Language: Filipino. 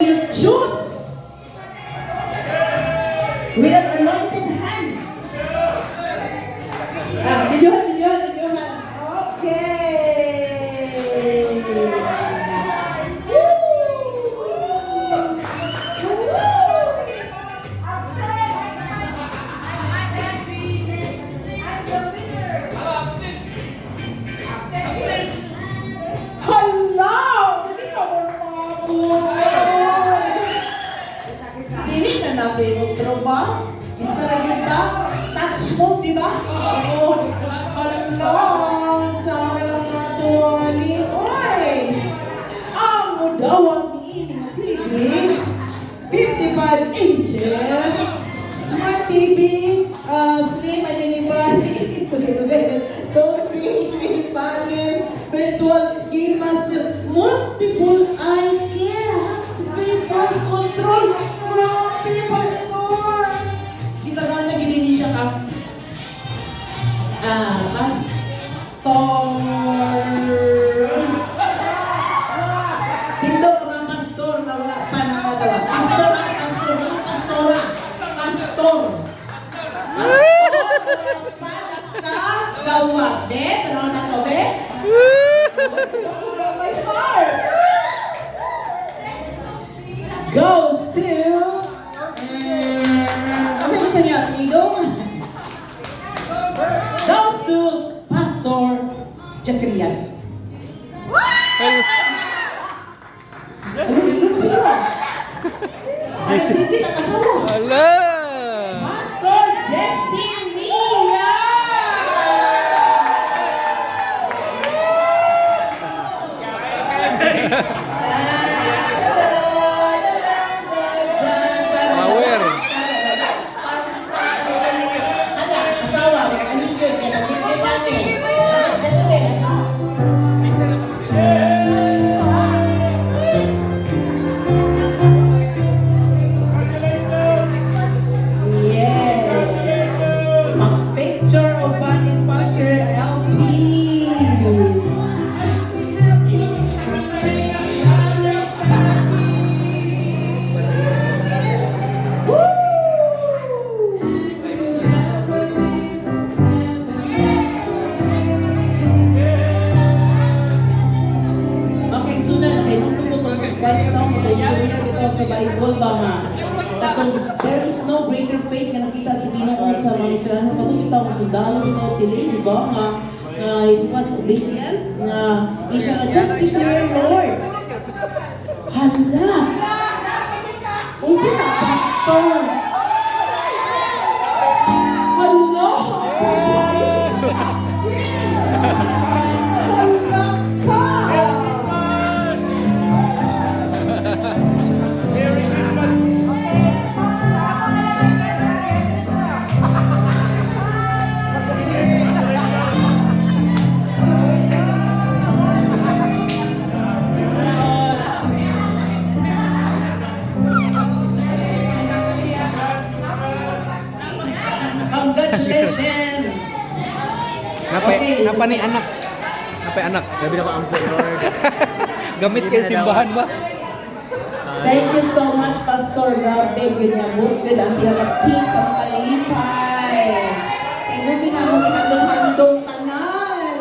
You choose with an anointed hand. Videohan. Okay. Hello! Hindi ka Dili na natin yung ba? Isa na yun ba? Touch mo, di ba? Oo. Parang sama na lang nato ni Oy! Ang mudawat ni Ining TV, 55 inches, Smart TV, Slim and Anybody, Don't be panel, virtual game master, multiple eye care, free voice control. Grabe, Pastor! Kita nga na ginini siya ka. Pastor. Tindo ka mga pastor na wala pa nakalawa. Pastor ang pastor, mga pastora. Pastor. Pastor, panak ka, gawa. Be, tanong na to, be? Ako ba my heart? Goes to... Kasi gusto niya, Igong? Goes to Pastor Jesselias. Ano Igong sila? Ay, sige, nakasawa. Hala! Pastor Jesselias! Power! Hala, asawa, mag-aligod ka na. Bigyan namin. Yeah. Mag-picture of Batin Pastor LP. Okay, sunan. Kaya nung lumutong balik daw mo, kaya surya dito sa Bible ba nga? Tatong, there is no greater faith na nakita sa Ginoo sa mga Israelano. Katong kita ang sundalo dito, tili, di ba nga? Na it was obedient, na isya just declare, Lord. Hala! Kung sila, Pastor? Hala! Hala ka! Congratulations! Napa ni anak. Napa anak. Gabi na ko ang Lord. Gamit kayo simbahan ba? Thank you so much, Pastor. Grabe, yun yung book. Yun ang pinaka-peace sa makalipay. Kaya mo din ako handong-handong kanan.